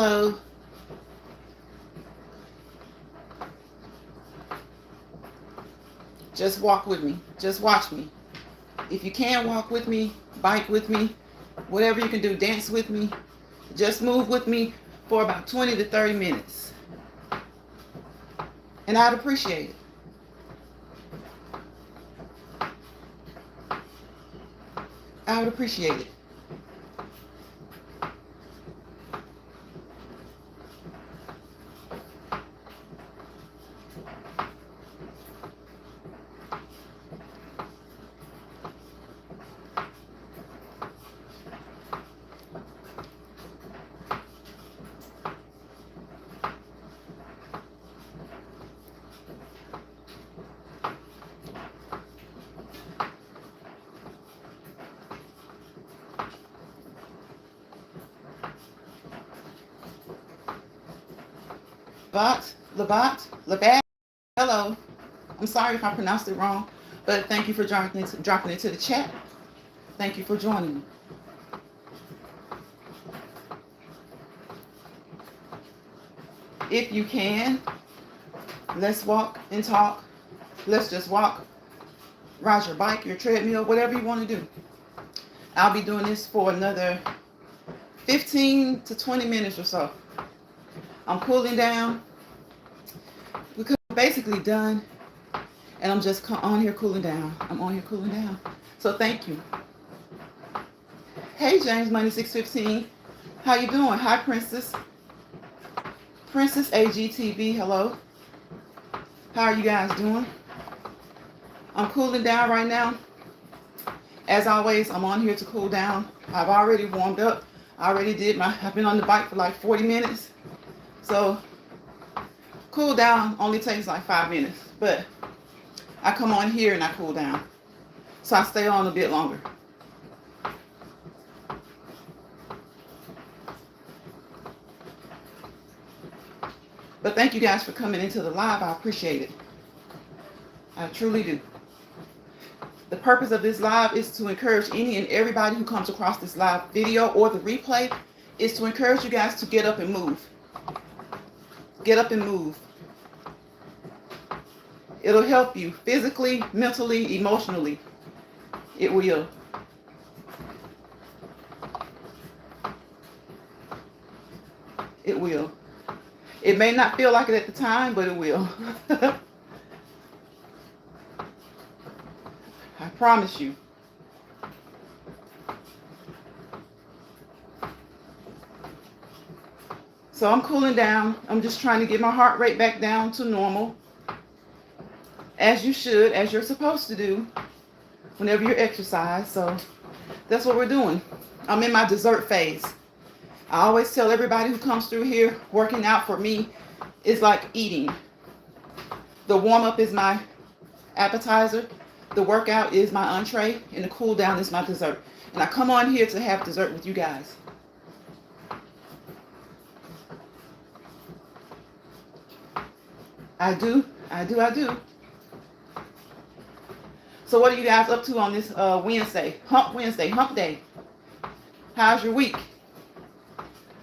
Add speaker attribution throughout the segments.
Speaker 1: Hello. Just walk with me. Just watch me. If you can walk with me, bike with me, whatever you can do, dance with me. Just move with me for about 20 to 30 minutes. And I'd appreciate it. I would appreciate it. Labat. Hello. I'm sorry if I pronounced it wrong, but thank you for dropping it to the chat. Thank you for joining me. If you can, let's walk and talk. Let's just walk, ride your bike, your treadmill, whatever you want to do. I'll be doing this for another 15 to 20 minutes or so. I'm cooling down. We're basically done. And I'm just on here cooling down. I'm on here cooling down. So thank you. Hey, James Money 615. How you doing? Hi, Princess. Princess AGTV, hello. How are you guys doing? I'm cooling down right now. As always, I'm on here to cool down. I've already warmed up. I've been on the bike for like 40 minutes. So cool down only takes like 5 minutes. But I come on here and I cool down. So I stay on a bit longer. But thank you guys for coming into the live. I appreciate it. I truly do. The purpose of this live is to encourage any and everybody who comes across this live video or the replay, is to encourage you guys to get up and move. Get up and move. It'll help you physically, mentally, emotionally. It will. It will. It may not feel like it at the time, but it will. I promise you. So I'm cooling down. I'm just trying to get my heart rate back down to normal. As you should, as you're supposed to do whenever you exercise. So that's what we're doing. I'm in my dessert phase. I always tell everybody who comes through here, working out for me is like eating. The warm-up is my appetizer. The workout is my entree. And the cool down is my dessert. And I come on here to have dessert with you guys. I do. So what are you guys up to on this Wednesday? Hump day. How's your week?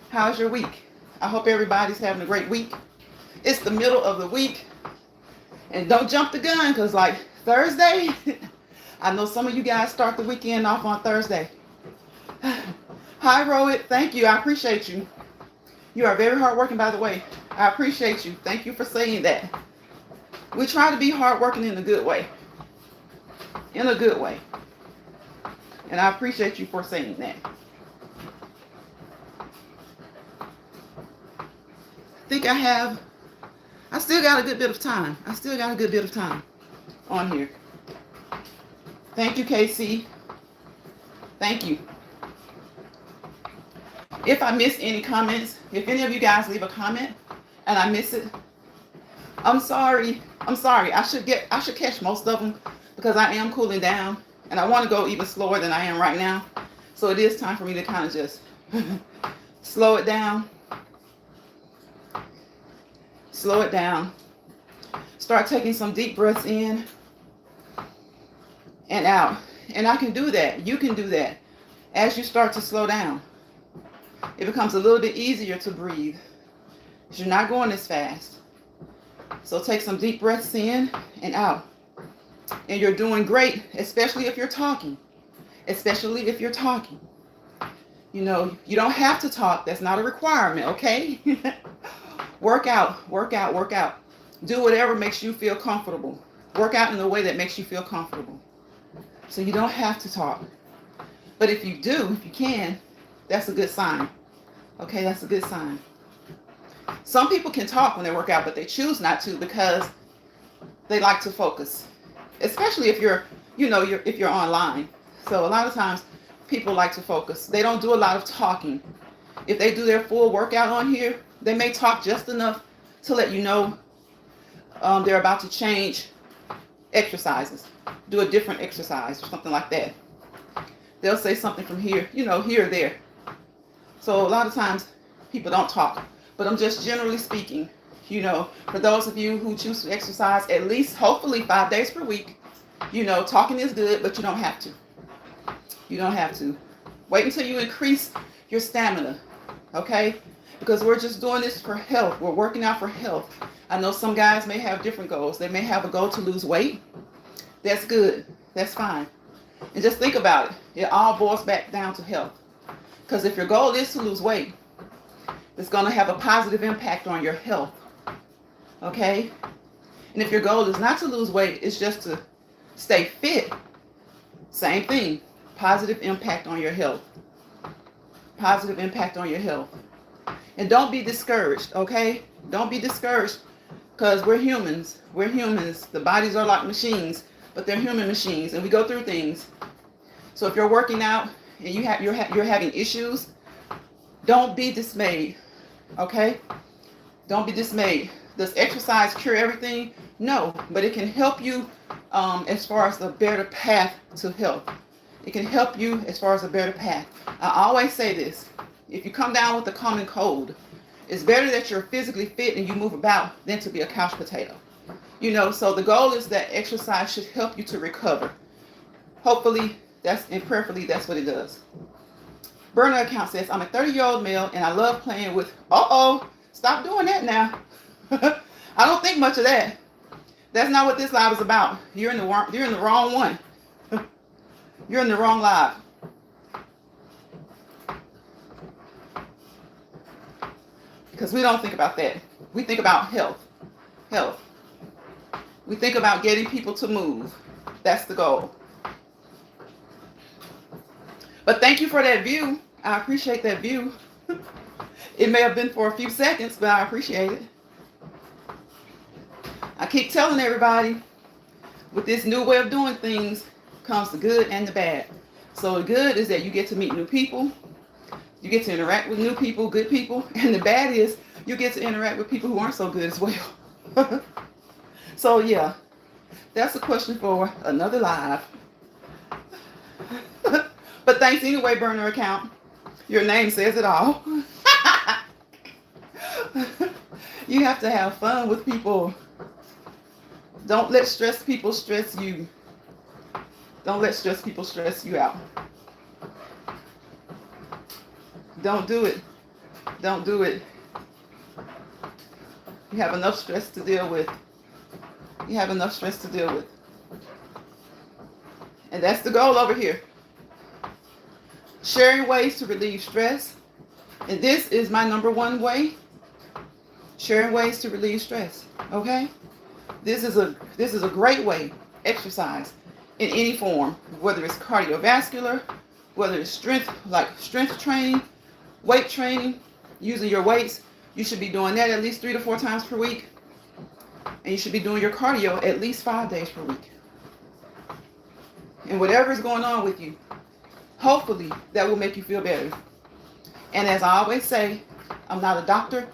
Speaker 1: How's your week? I hope everybody's having a great week. It's the middle of the week. And don't jump the gun, because like Thursday, I know some of you guys start the weekend off on Thursday. Hi, Rohit. Thank you. I appreciate you. You are very hardworking, by the way. I appreciate you. Thank you for saying that. We try to be hardworking in a good way. In a good way. And I appreciate you for saying that. I still got a good bit of time. On here. Thank you, KC. Thank you. If I miss any comments, if any of you guys leave a comment and I miss it, I'm sorry. I should catch most of them because I am cooling down and I want to go even slower than I am right now. So it is time for me to kind of just slow it down. Slow it down. Start taking some deep breaths in and out. And I can do that. You can do that as you start to slow down. it becomes a little bit easier to breathe. You're not going as fast. So take some deep breaths in and out. And you're doing great, especially if you're talking. Especially if you're talking. You know, you don't have to talk. That's not a requirement, okay? Work out, work out, work out. Do whatever makes you feel comfortable. Work out in a way that makes you feel comfortable. So you don't have to talk. But if you do, if you can, that's a good sign. Okay, that's a good sign. Some people can talk when they work out, but they choose not to because they like to focus. Especially if you're, if you're online. So a lot of times people like to focus. They don't do a lot of talking. If they do their full workout on here, they may talk just enough to let you know they're about to change exercises. Do a different exercise or something like that. They'll say something from here, here or there. So a lot of times people don't talk. But I'm just generally speaking, for those of you who choose to exercise at least, hopefully 5 days per week, talking is good, but you don't have to. You don't have to. Wait until you increase your stamina, okay? Because we're just doing this for health. We're working out for health. I know some guys may have different goals. They may have a goal to lose weight. That's good. That's fine. And just think about it. It all boils back down to health. Because if your goal is to lose weight, it's going to have a positive impact on your health. Okay? And if your goal is not to lose weight, it's just to stay fit. Same thing. Positive impact on your health. Positive impact on your health. And don't be discouraged, okay? Don't be discouraged because we're humans. We're humans. The bodies are like machines, but they're human machines, and we go through things. So if you're working out and you're having issues, don't be dismayed, okay? Don't be dismayed. Does exercise cure everything? No, but it can help you as far as a better path to health. It can help you as far as a better path. I always say this. If you come down with a common cold, it's better that you're physically fit and you move about than to be a couch potato. So the goal is that exercise should help you to recover. Hopefully, and prayerfully, that's what it does. Burner account says, I'm a 30-year-old male and I love playing with, stop doing that now. I don't think much of that. That's not what this live is about. You're in the wrong one. You're in the wrong live. Because we don't think about that. We think about health. Health. We think about getting people to move. That's the goal. But thank you for that view. I appreciate that view. It may have been for a few seconds, but I appreciate it. I keep telling everybody, with this new way of doing things comes the good and the bad. So the good is that you get to meet new people. You get to interact with new people, good people. And the bad is you get to interact with people who aren't so good as well. So yeah, that's a question for another live. But thanks anyway, burner account. Your name says it all. You have to have fun with people. Don't let stress people stress you. Don't let stress people stress you out. Don't do it. Don't do it. You have enough stress to deal with. You have enough stress to deal with. And that's the goal over here. Sharing ways to relieve stress. And this is my number one way. Sharing ways to relieve stress. Okay? This is a great way. Exercise in any form. Whether it's cardiovascular, whether it's strength training, weight training, using your weights. You should be doing that at least 3 to 4 times per week. And you should be doing your cardio at least 5 days per week. And whatever is going on with you, hopefully that will make you feel better. And as I always say, I'm not a doctor,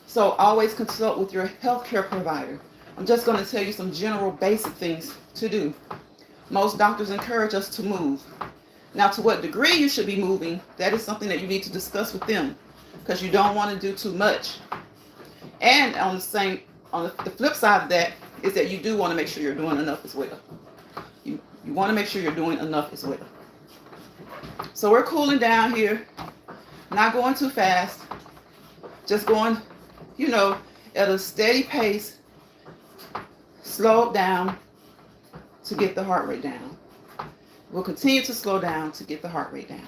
Speaker 1: so always consult with your healthcare provider. I'm just going to tell you some general basic things to do. Most doctors encourage us to move. Now, to what degree you should be moving, that is something that you need to discuss with them, because you don't want to do too much. And on the flip side of that is that you do want to make sure you're doing enough as well. You want to make sure you're doing enough as well. So we're cooling down here. Not going too fast. Just going, you know, at a steady pace. Slow down to get the heart rate down. We'll continue to slow down to get the heart rate down.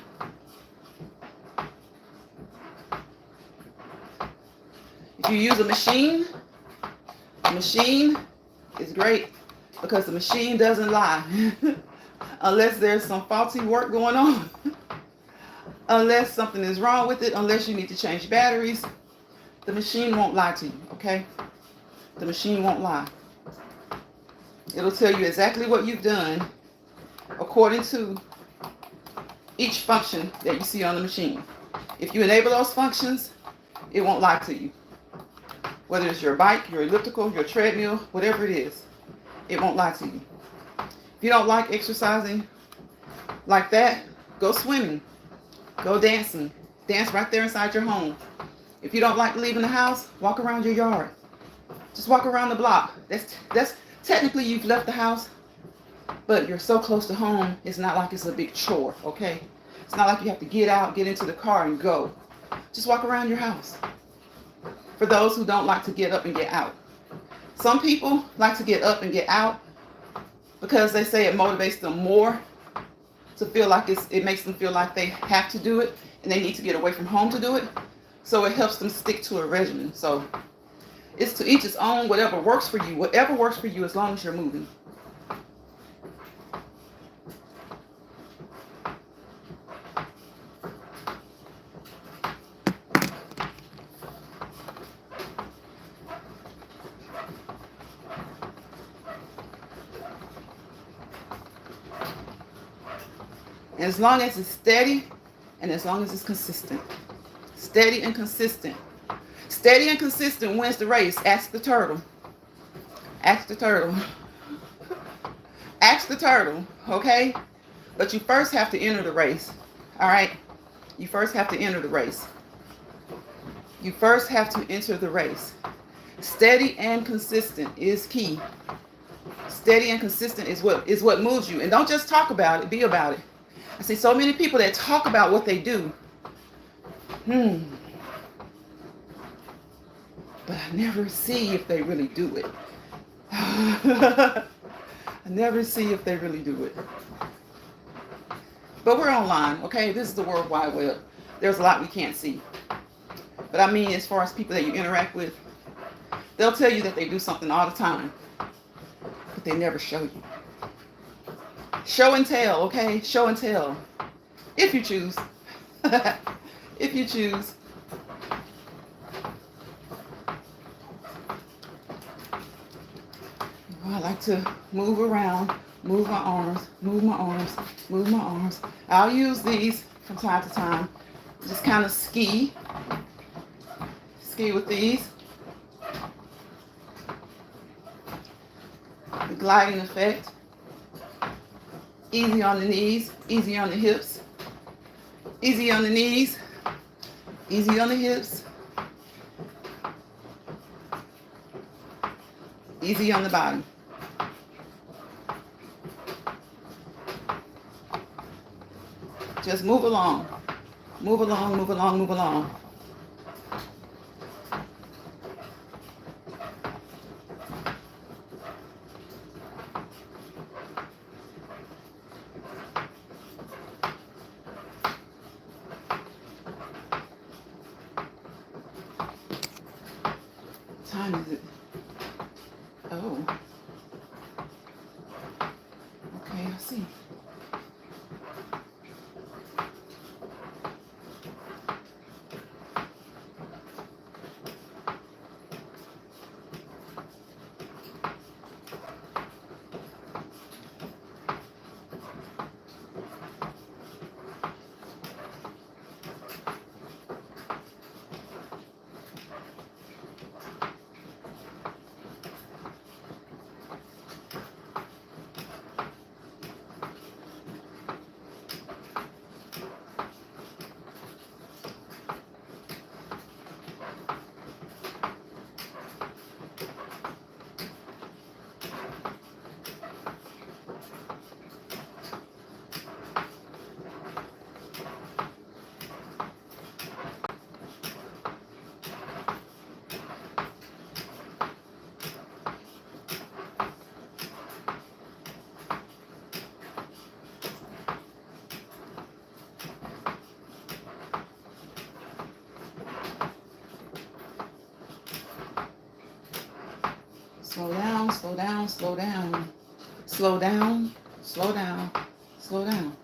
Speaker 1: If you use a machine is great because the machine doesn't lie. Unless there's some faulty work going on. Unless something is wrong with it, unless you need to change batteries, the machine won't lie to you, okay? The machine won't lie. It'll tell you exactly what you've done according to each function that you see on the machine. If you enable those functions, it won't lie to you. Whether it's your bike, your elliptical, your treadmill, whatever it is, it won't lie to you. If you don't like exercising like that, go swimming, go dancing, dance right there inside your home. If you don't like leaving the house, walk around your yard. Just walk around the block. That's technically you've left the house, but you're so close to home, it's not like it's a big chore, okay? It's not like you have to get out, get into the car and go. Just walk around your house. For those who don't like to get up and get out. Some people like to get up and get out because they say it motivates them more to feel like it makes them feel like they have to do it and they need to get away from home to do it. So it helps them stick to a regimen. So it's to each its own, whatever works for you. Whatever works for you as long as you're moving. And as long as it's steady and as long as it's consistent. Steady and consistent. Steady and consistent wins the race. Ask the turtle. Ask the turtle. Ask the turtle, okay? But you first have to enter the race, all right? You first have to enter the race. You first have to enter the race. Steady and consistent is key. Steady and consistent is what moves you. And don't just talk about it, be about it. I see so many people that talk about what they do. But I never see if they really do it. I never see if they really do it. But we're online, okay? This is the World Wide Web. There's a lot we can't see. But I mean, as far as people that you interact with, they'll tell you that they do something all the time. But they never show you. Show and tell, okay? Show and tell. If you choose. If you choose. I like to move around, move my arms, move my arms, move my arms. I'll use these from time to time. Just kind of ski with these. The gliding effect. Easy on the knees, easy on the hips. Easy on the knees, easy on the hips. Easy on the bottom. Just move along. Move along, move along, move along. What time is it? Oh. Okay, I see. Slow down, slow down, slow down. Slow down, slow down, slow down.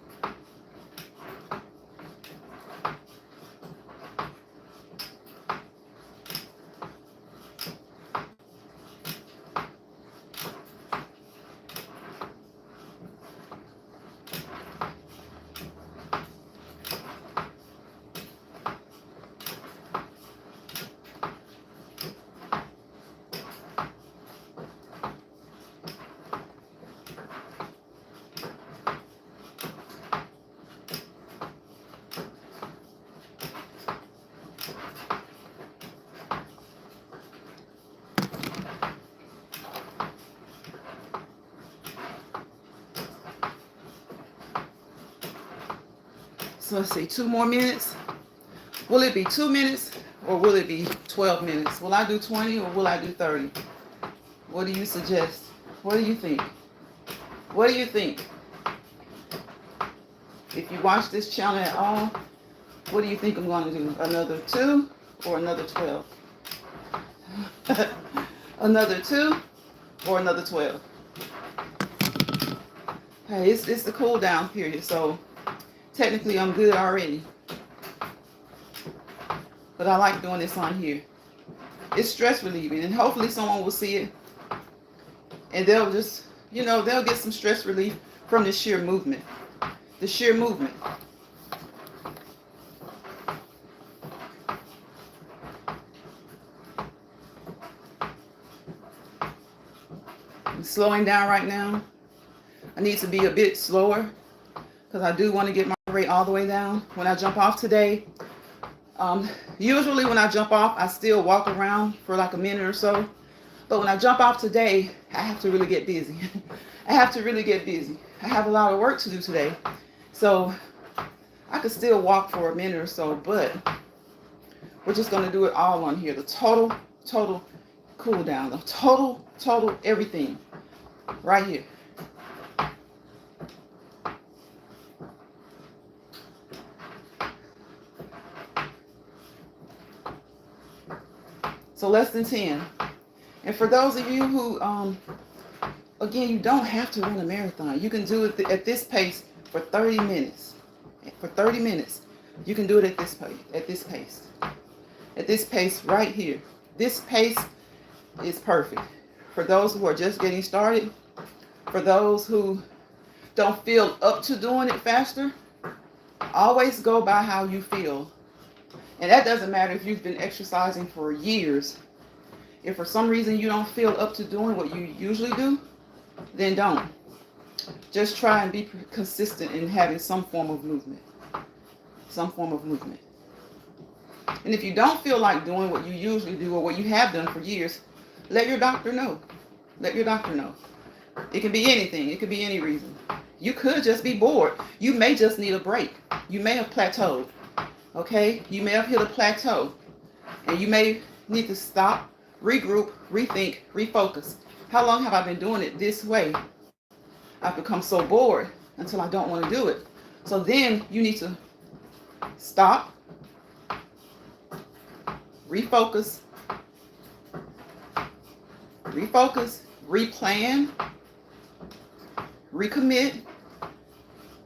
Speaker 1: So let's see, 2 more minutes. Will it be 2 minutes or will it be 12 minutes? Will I do 20 or will I do 30? What do you suggest? What do you think? What do you think? If you watch this channel at all, what do you think I'm going to do? Another 2 or another 12? Another 2 or another 12? Hey, it's the cool down period, so technically I'm good already. But I like doing this on here. It's stress relieving, and hopefully someone will see it and they'll just, they'll get some stress relief from the sheer movement. The sheer movement. I'm slowing down right now. I need to be a bit slower because I do want to get my rate all the way down. When I jump off today, usually when I jump off, I still walk around for like a minute or so. But when I jump off today, I have to really get busy. I have to really get busy. I have a lot of work to do today. So I could still walk for a minute or so, but we're just going to do it all on here. The total cool down. The total everything right here. So less than 10. And for those of you who, again, you don't have to run a marathon. You can do it at this pace for 30 minutes. For 30 minutes, you can do it at this pace. At this pace right here. This pace is perfect. For those who are just getting started, for those who don't feel up to doing it faster, always go by how you feel. And that doesn't matter if you've been exercising for years. If for some reason you don't feel up to doing what you usually do, then don't. Just try and be consistent in having some form of movement. Some form of movement. And if you don't feel like doing what you usually do or what you have done for years, let your doctor know. Let your doctor know. It can be anything. It could be any reason. You could just be bored. You may just need a break. You may have plateaued. Okay? You may have hit a plateau. And you may need to stop, regroup, rethink, refocus. How long have I been doing it this way? I've become so bored until I don't want to do it. So then you need to stop, refocus, replan, recommit,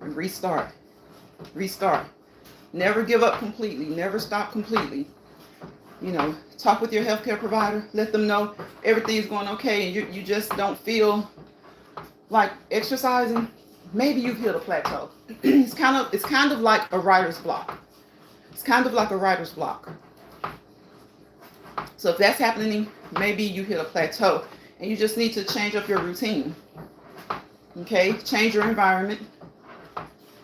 Speaker 1: and restart. Restart. Never give up completely. Never stop completely. Talk with your healthcare provider. Let them know everything is going okay and you just don't feel like exercising. Maybe you've hit a plateau. It's kind of like a writer's block. It's kind of like a writer's block. So if that's happening, maybe you hit a plateau and you just need to change up your routine. Okay? Change your environment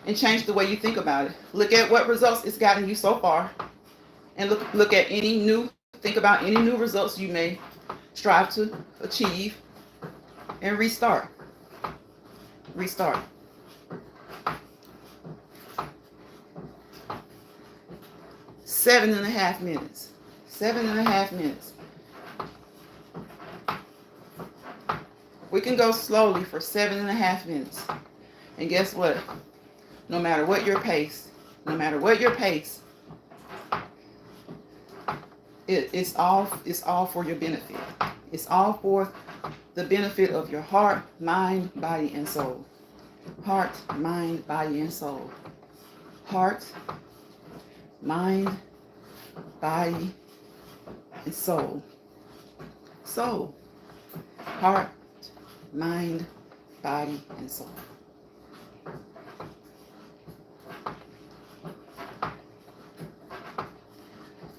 Speaker 1: and change the way you think about it. Look at what results it's gotten you so far and look at think about any new results you may strive to achieve and restart. Restart. Seven and a half minutes. 7.5 minutes. We can go slowly for 7.5 minutes. And guess what? No matter what your pace, It's all for your benefit. It's all for the benefit of your heart, mind, body, and soul. Heart, mind, body, and soul. Heart, mind, body, and soul. Soul. Heart, mind, body, and soul.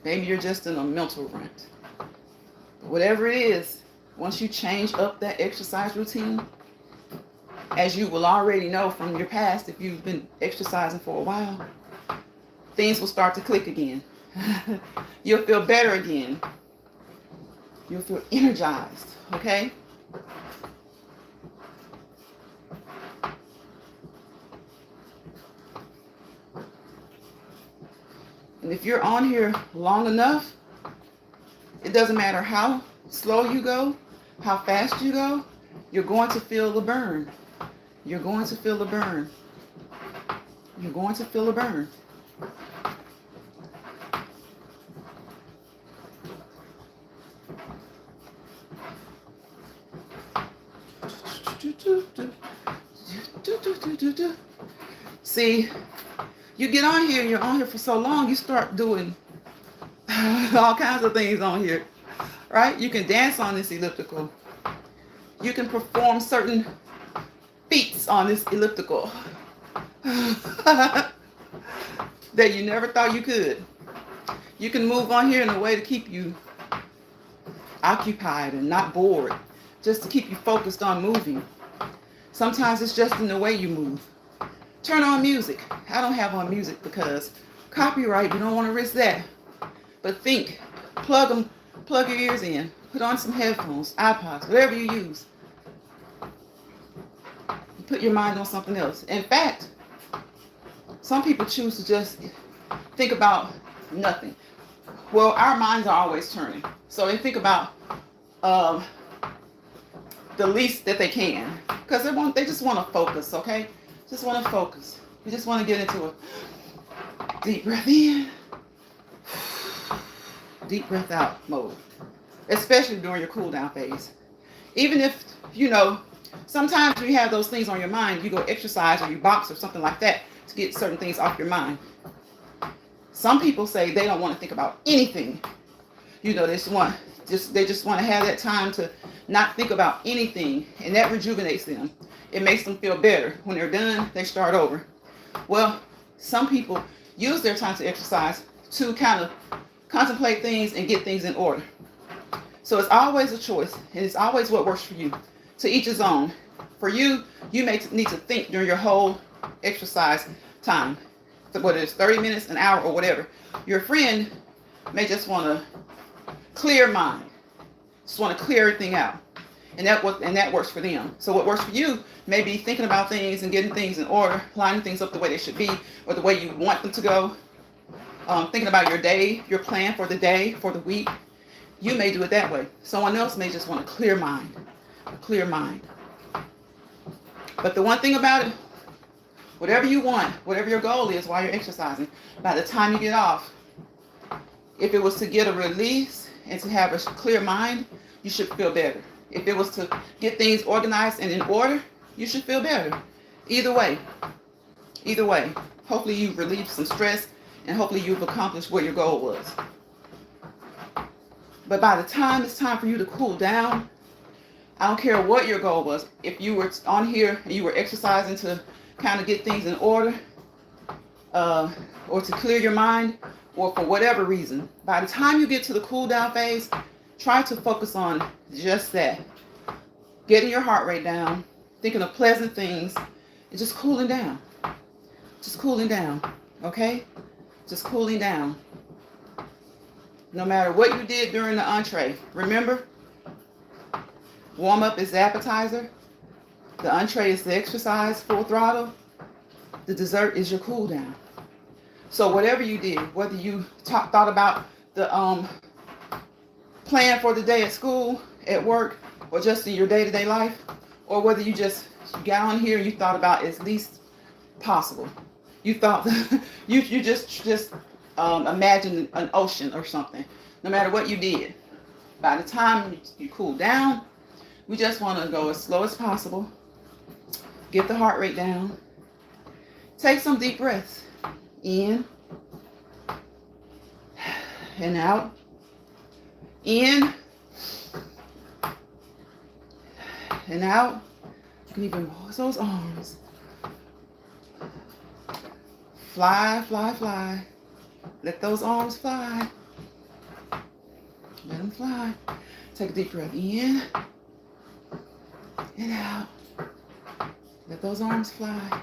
Speaker 1: Maybe you're just in a mental rut. Whatever it is, once you change up that exercise routine, as you will already know from your past, if you've been exercising for a while, things will start to click again. You'll feel better again. You'll feel energized, okay? And if you're on here long enough, it doesn't matter how slow you go, how fast you go, you're going to feel the burn. You're going to feel the burn. You're going to feel the burn. See, you get on here and you're on here for so long, you start doing all kinds of things on here, right? You can dance on this elliptical. You can perform certain feats on this elliptical that you never thought you could. You can move on here in a way to keep you occupied and not bored, just to keep you focused on moving. Sometimes it's just in the way you move. Turn on music. I don't have on music because copyright, you don't want to risk that. But think, plug your ears in, put on some headphones, iPods, whatever you use. Put your mind on something else. In fact, some people choose to just think about nothing. Well, our minds are always turning. So they think about the least that they can. Because they just want to focus, okay? Just want to focus. You just want to get into a deep breath in, deep breath out mode. Especially during your cool down phase. Even if, sometimes when you have those things on your mind, you go exercise or you box or something like that to get certain things off your mind. Some people say they don't want to think about anything. They just want to have that time to not think about anything, and that rejuvenates them. It makes them feel better. When they're done, they start over. Well, some people use their time to exercise to kind of contemplate things and get things in order. So it's always a choice, and it's always what works for you. To each his own. For you, you may need to think during your whole exercise time, whether it's 30 minutes, an hour, or whatever. Your friend may just want to clear mind, just want to clear everything out, and that works for them. So what works for you may be thinking about things and getting things in order, lining things up the way they should be, or the way you want them to go. Thinking about your day, your plan for the day, for the week. You may do it that way. Someone else may just want a clear mind. A clear mind. But the one thing about it, whatever you want, whatever your goal is while you're exercising, by the time you get off, if it was to get a release and to have a clear mind, you should feel better. If it was to get things organized and in order, you should feel better. Either way. Either way. Hopefully you've relieved some stress and hopefully you've accomplished what your goal was. But by the time it's time for you to cool down, I don't care what your goal was. If you were on here and you were exercising to kind of get things in order, or to clear your mind, or for whatever reason, by the time you get to the cool down phase, try to focus on just that. Getting your heart rate down, thinking of pleasant things, and just cooling down. Just cooling down, okay? Just cooling down. No matter what you did during the entree, remember, warm up is the appetizer. The entree is the exercise, full throttle. The dessert is your cool down. So whatever you did, whether you thought about the plan for the day at school, at work, or just in your day-to-day life, or whether you got on here and you thought about as least possible. You thought you just imagined an ocean or something. no matter what you did. By the time you cool down, we just want to go as slow as possible. Get the heart rate down. Take some deep breaths. In and out. In and out. You can even raise those arms. Fly, fly, fly. Let those arms fly. Let them fly. Take a deep breath in and out. Let those arms fly.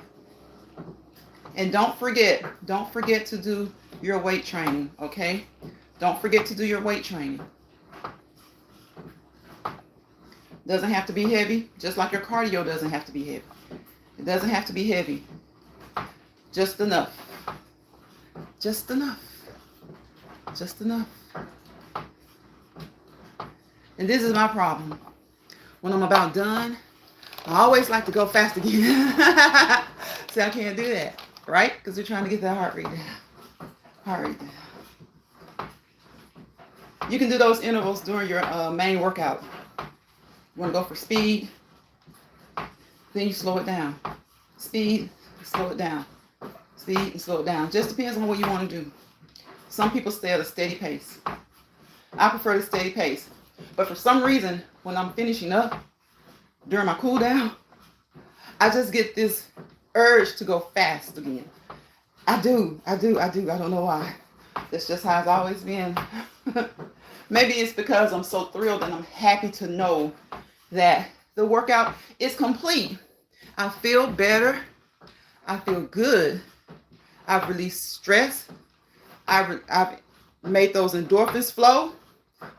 Speaker 1: And don't forget to do your weight training, okay? Don't forget to do your weight training. Doesn't have to be heavy, just like your cardio doesn't have to be heavy. It doesn't have to be heavy. Just enough. Just enough. Just enough. And this is my problem. When I'm about done, I always like to go fast again. See, I can't do that, right? Because we're trying to get that heart rate down. Heart rate down. You can do those intervals during your main workout. You want to go for speed, then you slow it down. Speed, slow it down. Speed and slow it down. Just depends on what you want to do. Some people stay at a steady pace. I prefer the steady pace. But for some reason, when I'm finishing up, during my cool down, I just get this urge to go fast again. I do. I don't know why. That's just how it's always been. Maybe it's because I'm so thrilled and I'm happy to know that the workout is complete. I feel better. I feel good. I've released stress. I've made those endorphins flow.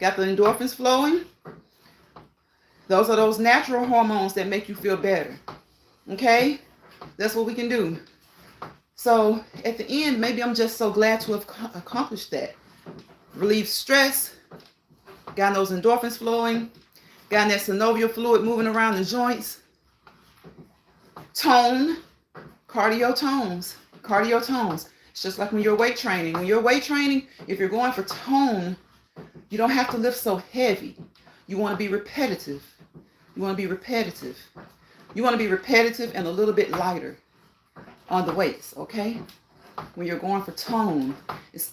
Speaker 1: Got the endorphins flowing. Those are those natural hormones that make you feel better. Okay? That's what we can do. So at the end, maybe I'm just so glad to have accomplished that. Relieve stress. Got those endorphins flowing. Got that synovial fluid moving around the joints. Tone. Cardio tones. Cardio tones. It's just like when you're weight training. When you're weight training, if you're going for tone, you don't have to lift so heavy. You want to be repetitive. You want to be repetitive. You want to be repetitive and a little bit lighter on the weights, okay? When you're going for tone. It's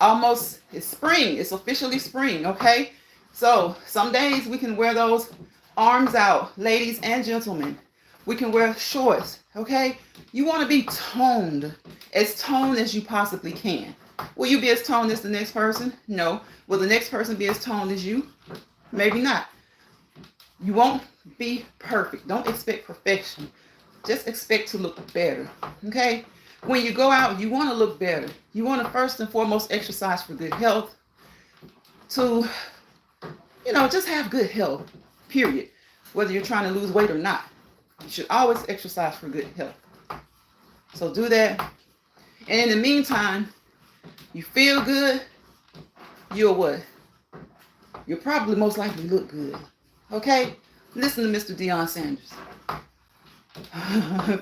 Speaker 1: spring. It's officially spring, okay? So some days we can wear those arms out, ladies and gentlemen. We can wear shorts, okay? You want to be toned as you possibly can. Will you be as toned as the next person? No. Will the next person be as toned as you? Maybe not. You won't be perfect. Don't expect perfection. Just expect to look better, okay? When you go out, you want to look better. You want to first and foremost exercise for good health. To, just have good health, period. Whether you're trying to lose weight or not. You should always exercise for good health. So do that. And in the meantime, you feel good, you'll what? You'll probably most likely look good. Okay? Listen to Mr. Deion Sanders.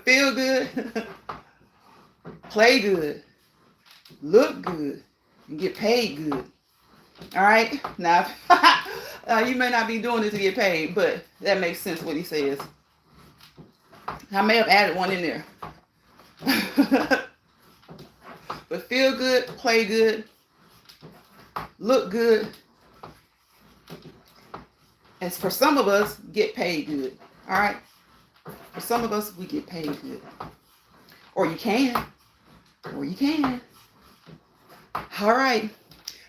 Speaker 1: Feel good, play good, look good, and get paid good. All right? Now, you may not be doing it to get paid, but that makes sense what he says. I may have added one in there. But feel good, play good, look good. And for some of us, get paid good. All right? For some of us, we get paid good. Or you can. All right.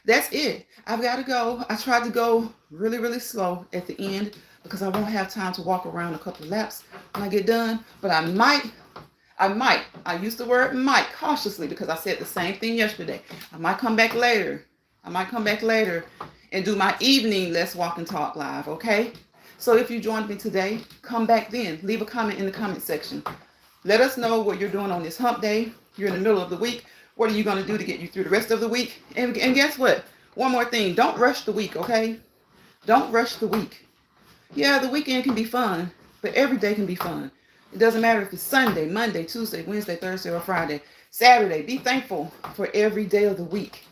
Speaker 1: That's it. I've got to go. I tried to go really, really slow at the end because I won't have time to walk around a couple of laps when I get done. But I might. I use the word might cautiously because I said the same thing yesterday. I might come back later and do my evening Let's Walk and Talk live, okay? So if you joined me today, come back then. Leave a comment in the comment section. Let us know what you're doing on this hump day. You're in the middle of the week. What are you going to do to get you through the rest of the week? And guess what? One more thing. Don't rush the week, okay? Don't rush the week. Yeah, the weekend can be fun, but every day can be fun. It doesn't matter if it's Sunday, Monday, Tuesday, Wednesday, Thursday, or Friday. Saturday. Be thankful for every day of the week.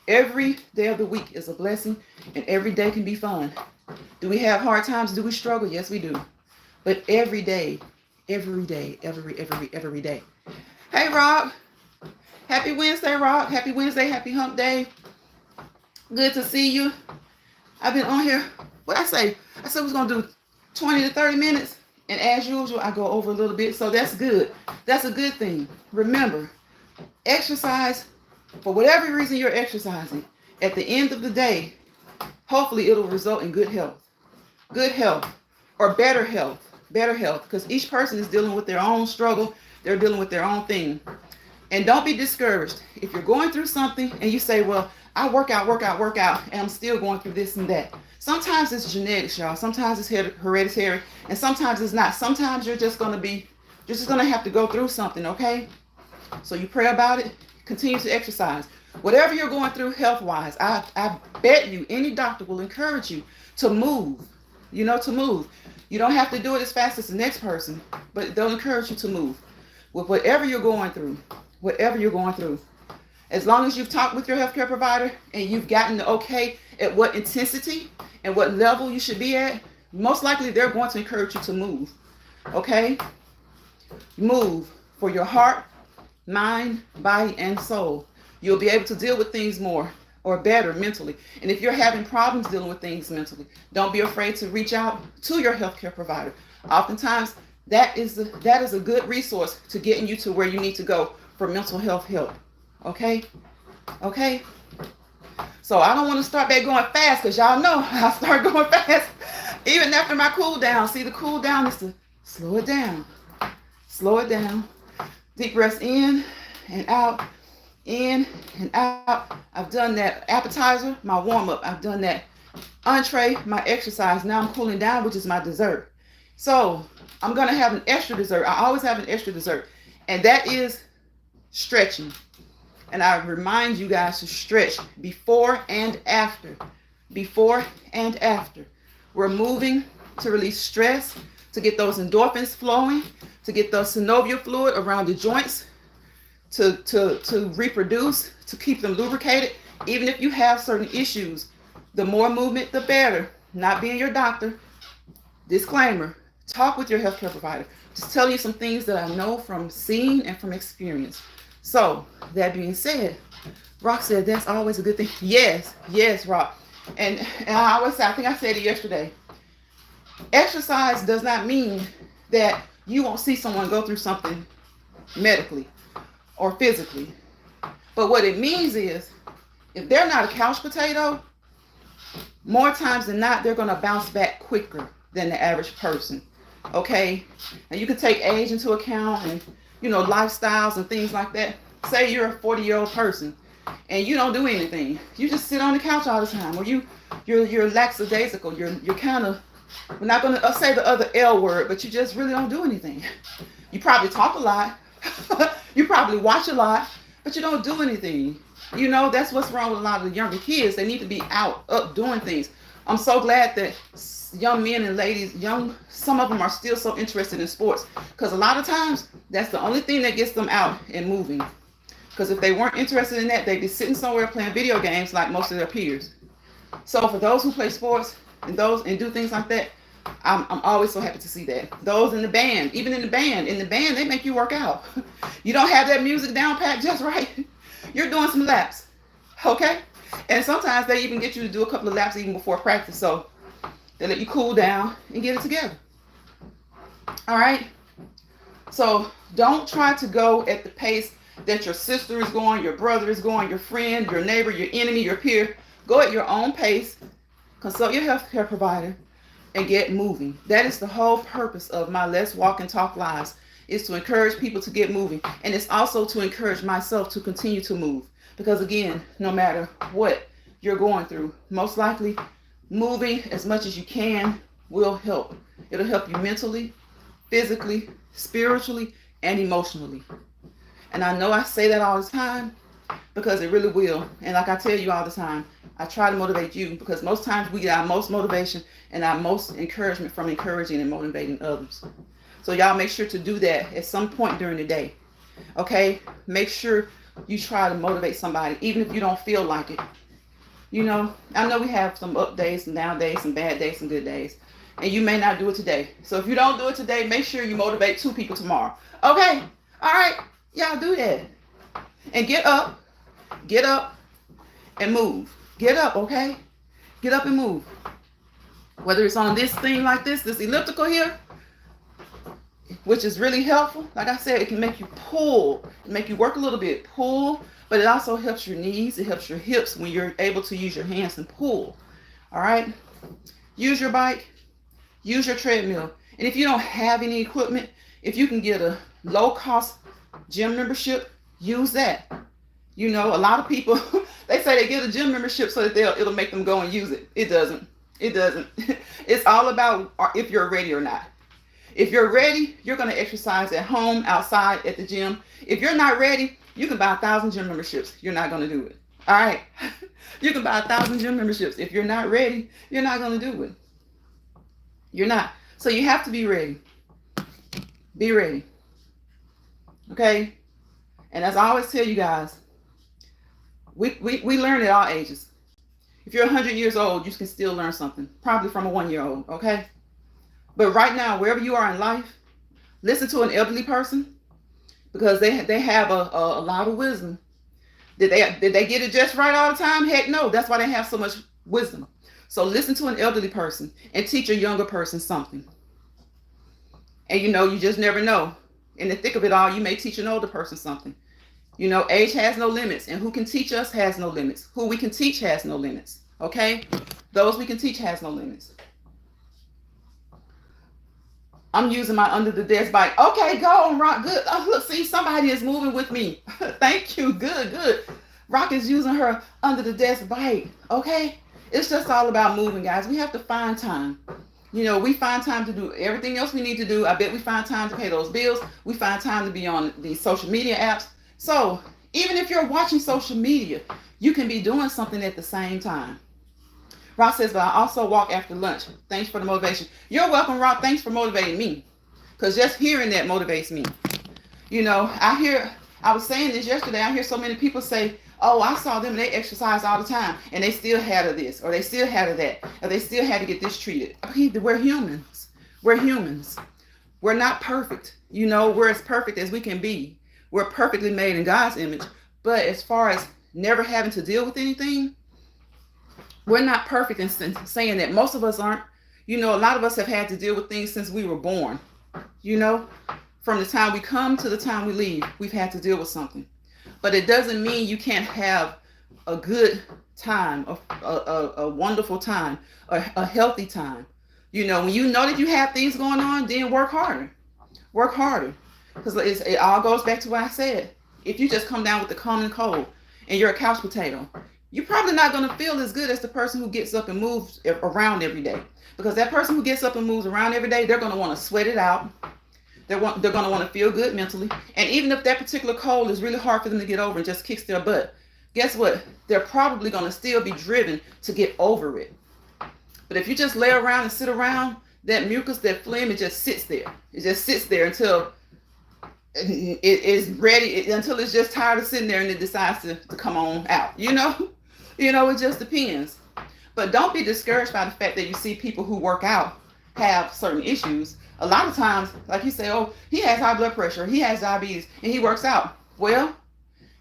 Speaker 1: Every day of the week is a blessing, and every day can be fun. Do we have hard times? Do we struggle? Yes, we do. But every day, every day, every day. Hey, Rob. Happy Wednesday, Rob. Happy Wednesday. Happy hump day. Good to see you. I've been on here. What I say? I said we was going to do 20 to 30 minutes. And as usual, I go over a little bit. So that's good. That's a good thing. Remember, exercise, for whatever reason you're exercising, at the end of the day, hopefully it'll result in good health. Good health or better health. Better health. Because each person is dealing with their own struggle. They're dealing with their own thing. And don't be discouraged. If you're going through something and you say, well, I work out, and I'm still going through this and that. Sometimes it's genetics, y'all. Sometimes it's hereditary, and sometimes it's not. Sometimes you're just going to have to go through something, okay? So you pray about it, continue to exercise. Whatever you're going through health-wise, I bet you any doctor will encourage you to move, to move. You don't have to do it as fast as the next person, but they'll encourage you to move with whatever you're going through, As long as you've talked with your healthcare provider and you've gotten the okay at what intensity and what level you should be at, most likely they're going to encourage you to move, okay? Move for your heart, mind, body, and soul. You'll be able to deal with things more or better mentally. And if you're having problems dealing with things mentally, don't be afraid to reach out to your healthcare provider. Oftentimes, that is a good resource to getting you to where you need to go for mental health help. Okay? So I don't want to start back going fast because y'all know I start going fast even after my cool down. See, the cool down is to slow it down. Deep breaths in and out. In and out. I've done that appetizer, my warm-up. I've done that entree, my exercise. Now I'm cooling down, which is my dessert. So I'm going to have an extra dessert. I always have an extra dessert. And that is stretching. And I remind you guys to stretch before and after. We're moving to release stress, to get those endorphins flowing, to get the synovial fluid around the joints, to reproduce, to keep them lubricated. Even if you have certain issues, the more movement, the better. Not being your doctor. Disclaimer, talk with your healthcare provider. Just tell you some things that I know from seeing and from experience. So, that being said, Rock said that's always a good thing. Yes, Rock. And I always say, I think I said it yesterday, exercise does not mean that you won't see someone go through something medically or physically. But what it means is, if they're not a couch potato, more times than not, they're going to bounce back quicker than the average person. Okay? And you can take age into account and lifestyles and things like that. Say you're a 40-year-old person and you don't do anything. You just sit on the couch all the time, or you're lackadaisical. You're kind of, we're not going to say the other L word, but you just really don't do anything. You probably talk a lot. You probably watch a lot, but you don't do anything. That's what's wrong with a lot of the younger kids. They need to be up doing things. I'm so glad that young men and ladies, some of them are still so interested in sports, because a lot of times that's the only thing that gets them out and moving. Because if they weren't interested in that, they'd be sitting somewhere playing video games like most of their peers. So for those who play sports and do things like that, I'm always so happy to see that. Those in the band, even in the band they make you work out. You don't have that music down pat just right, you're doing some laps, okay? And sometimes they even get you to do a couple of laps even before practice, so they let you cool down and get it together. All right? So don't try to go at the pace that your sister is going, your brother is going, your friend, your neighbor, your enemy, your peer. Go at your own pace. Consult your healthcare provider and get moving. That is the whole purpose of my Let's Walk and Talk Lives, is to encourage people to get moving. And it's also to encourage myself to continue to move. Because again, no matter what you're going through, most likely moving as much as you can will help. It'll help you mentally, physically, spiritually, and emotionally. And I know I say that all the time because it really will. And like I tell you all the time, I try to motivate you, because most times we get our most motivation and our most encouragement from encouraging and motivating others. So y'all make sure to do that at some point during the day. Okay? Make sure you try to motivate somebody, even if you don't feel like it. You know, I know we have some up days, some down days, some bad days, some good days. And you may not do it today. So if you don't do it today, make sure you motivate 2 people tomorrow. Okay? All right? Y'all do that. And get up and move. Get up, okay? Get up and move. Whether it's on this thing like this elliptical here, which is really helpful. Like I said, it can make you pull, make you work a little bit, pull, but it also helps your knees, it helps your hips when you're able to use your hands and pull. All right? Use your bike, use your treadmill. And if you don't have any equipment, if you can get a low-cost gym membership, use that. You know, a lot of people, they say they get a gym membership so that it'll make them go and use it. It doesn't. It doesn't. It's all about if you're ready or not. If you're ready, you're going to exercise at home, outside, at the gym. If you're not ready, you can buy 1,000 gym memberships. You're not going to do it. All right? You can buy 1,000 gym memberships. If you're not ready, you're not going to do it. You're not. So you have to be ready. Be ready. Okay? And as I always tell you guys, we learn at all ages. If you're 100 years old, you can still learn something, probably from a 1-year-old, okay? But right now, wherever you are in life, listen to an elderly person, because they have a lot of wisdom. Did they get it just right all the time? Heck no. That's why they have so much wisdom. So listen to an elderly person and teach a younger person something. And you know, you just never know. In the thick of it all, you may teach an older person something. You know, age has no limits, and who can teach us has no limits. Who we can teach has no limits. Okay? Those we can teach has no limits. I'm using my under the desk bike. Okay, go on, Rock. Good. Oh, look, see, somebody is moving with me. Thank you. Good, good. Rock is using her under the desk bike. Okay? It's just all about moving, guys. We have to find time. You know, we find time to do everything else we need to do. I bet we find time to pay those bills. We find time to be on these social media apps. So even if you're watching social media, you can be doing something at the same time. Rock says, but I also walk after lunch. Thanks for the motivation. You're welcome, Rock. Thanks for motivating me. Because just hearing that motivates me. You know, I was saying this yesterday. I hear so many people say, oh, I saw them, they exercise all the time, and they still had of this, or they still had of that, or they still had to get this treated. We're humans. We're humans. We're not perfect. You know, we're as perfect as we can be. We're perfectly made in God's image. But as far as never having to deal with anything, we're not perfect in saying that. Most of us aren't. You know, a lot of us have had to deal with things since we were born. You know, from the time we come to the time we leave, we've had to deal with something. But it doesn't mean you can't have a good time, a wonderful time, a healthy time. You know, when you know that you have things going on, then work harder. Work harder. Because it all goes back to what I said. If you just come down with the common cold and you're a couch potato, you're probably not going to feel as good as the person who gets up and moves around every day. Because that person who gets up and moves around every day, they're going to want to sweat it out. They're going to want to feel good mentally. And even if that particular cold is really hard for them to get over and just kicks their butt, guess what? They're probably going to still be driven to get over it. But if you just lay around and sit around, that mucus, that phlegm, it just sits there. It just sits there until it is ready, until it's just tired of sitting there and it decides to come on out. You know, it just depends. But don't be discouraged by the fact that you see people who work out have certain issues. A lot of times, like you say, oh, he has high blood pressure, he has diabetes, and he works out. Well,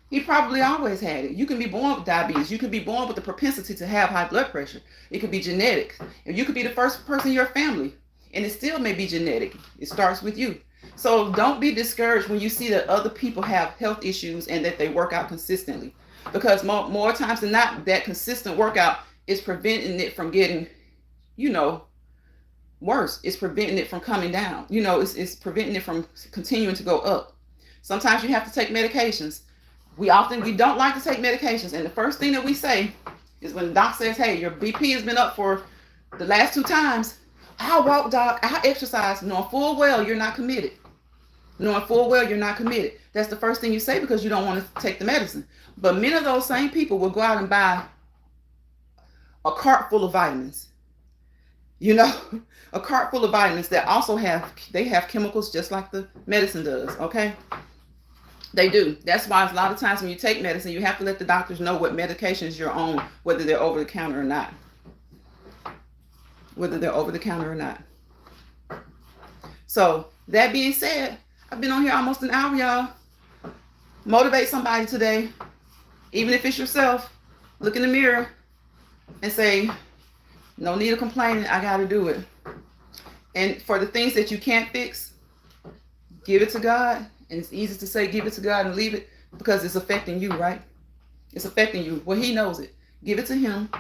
Speaker 1: he probably always had it. You can be born with diabetes. You can be born with the propensity to have high blood pressure. It could be genetic. And you could be the first person in your family, and it still may be genetic. It starts with you. So don't be discouraged when you see that other people have health issues and that they work out consistently. Because more times than not, that consistent workout is preventing it from getting, worse. It's preventing it from coming down. It's preventing it from continuing to go up. Sometimes you have to take medications. We don't like to take medications. And the first thing that we say is when the doc says, hey, your BP has been up for the last 2 times. I'll walk, doc. I'll exercise, knowing full well you're not committed. Knowing full well you're not committed. That's the first thing you say because you don't want to take the medicine. But many of those same people will go out and buy a cart full of vitamins. A cart full of vitamins that also have chemicals just like the medicine does, okay? They do. That's why a lot of times when you take medicine, you have to let the doctors know what medications you're on, whether they're over the counter or not. Whether they're over the counter or not. So that being said, I've been on here almost an hour, y'all. Motivate somebody today, even if it's yourself. Look in the mirror and say, no need of complaining, I got to do it. And for the things that you can't fix, give it to God. And it's easy to say give it to God and leave it because it's affecting you, right? It's affecting you. Well, he knows it. Give it to him.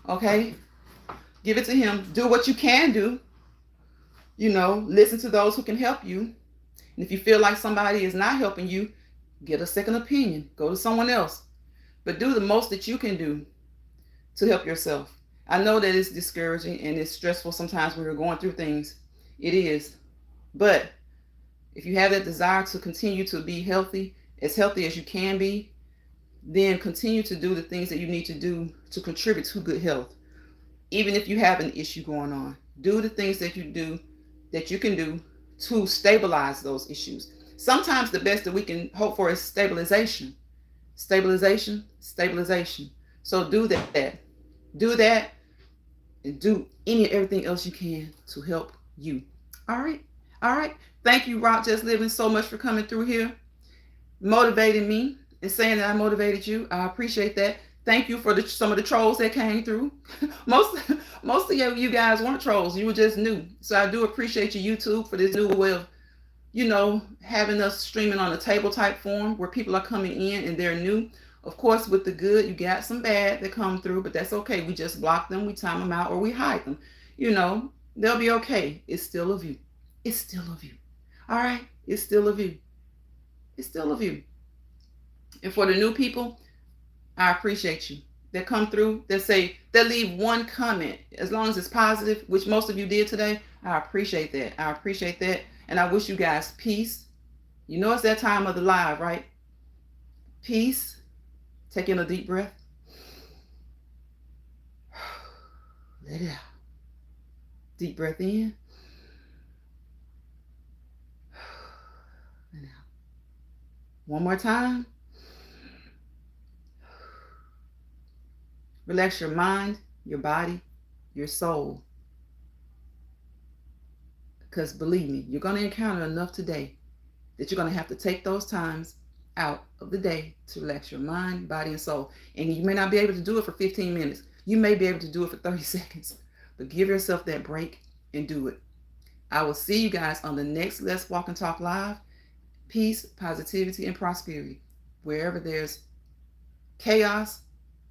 Speaker 1: Okay? Give it to him. Do what you can do. You know, listen to those who can help you. And if you feel like somebody is not helping you, get a second opinion. Go to someone else. But do the most that you can do to help yourself. I know that it's discouraging and it's stressful sometimes when you're going through things. It is. But if you have that desire to continue to be healthy as you can be, then continue to do the things that you need to do to contribute to good health. Even if you have an issue going on, do the things that you can do to stabilize those issues. Sometimes the best that we can hope for is stabilization. Stabilization. So do that. Do that and do everything else you can to help you. All right. Thank you, Rock Just Living, so much for coming through here, motivating me and saying that I motivated you. I appreciate that. Thank you for some of the trolls that came through. Most of you guys weren't trolls. You were just new. So I do appreciate you, YouTube, for this new way of, having us streaming on a table type form where people are coming in and they're new. Of course, with the good, you got some bad that come through, but that's okay. We just block them, we time them out, or we hide them. They'll be okay. It's still of you. It's still of you. All right? It's still of you. It's still of you. And for the new people, I appreciate you. That come through, that leave one comment, as long as it's positive, which most of you did today. I appreciate that. And I wish you guys peace. It's that time of the live, right? Peace. Take in a deep breath. Let it out. Deep breath in. And out. One more time. Relax your mind, your body, your soul. Because believe me, you're going to encounter enough today that you're going to have to take those times out of the day to relax your mind, body, and soul. And you may not be able to do it for 15 minutes. You may be able to do it for 30 seconds. But give yourself that break and do it. I will see you guys on the next Let's Walk and Talk Live. Peace, positivity, and prosperity. Wherever there's chaos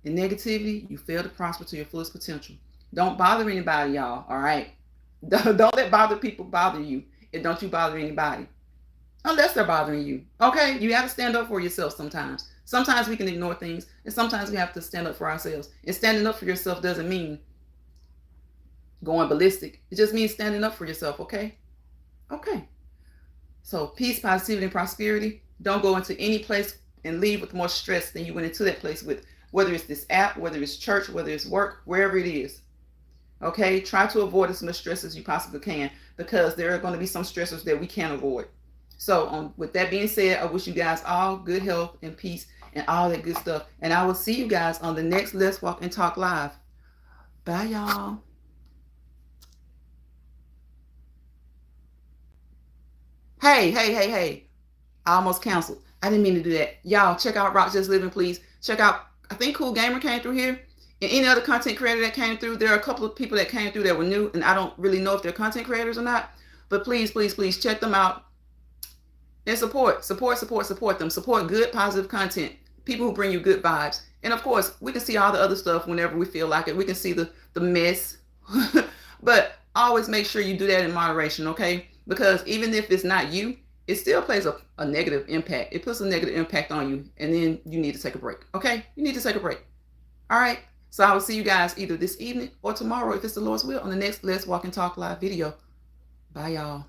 Speaker 1: and negativity, you fail to prosper to your fullest potential. Don't bother anybody, y'all, all right? Don't let bother people bother you, and don't you bother anybody. Unless they're bothering you, okay? You have to stand up for yourself sometimes. Sometimes we can ignore things, and sometimes we have to stand up for ourselves. And standing up for yourself doesn't mean going ballistic. It just means standing up for yourself, okay? Okay. So peace, positivity, and prosperity. Don't go into any place and leave with more stress than you went into that place with, whether it's this app, whether it's church, whether it's work, wherever it is. Okay? Try to avoid as much stress as you possibly can, because there are going to be some stressors that we can't avoid. So with that being said, I wish you guys all good health and peace and all that good stuff. And I will see you guys on the next Let's Walk and Talk Live. Bye, y'all. Hey. I almost canceled. I didn't mean to do that. Y'all, check out Rock Just Living, please. Check out, I think Cool Gamer came through here. And any other content creator that came through. There are a couple of people that came through that were new, and I don't really know if they're content creators or not. But please check them out. And support them. Support good, positive content. People who bring you good vibes. And of course, we can see all the other stuff whenever we feel like it. We can see the mess. But always make sure you do that in moderation, okay? Because even if it's not you, it still plays a negative impact. It puts a negative impact on you. And then you need to take a break, okay? You need to take a break. All right? So I will see you guys either this evening or tomorrow, if it's the Lord's will, on the next Let's Walk and Talk Live video. Bye, y'all.